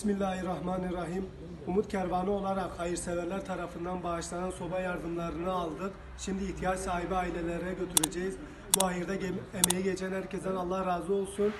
Bismillahirrahmanirrahim. Umut Kervanı olarak hayırseverler tarafından bağışlanan soba yardımlarını aldık. Şimdi ihtiyaç sahibi ailelere götüreceğiz. Bu hayırda emeği geçen herkesten Allah razı olsun.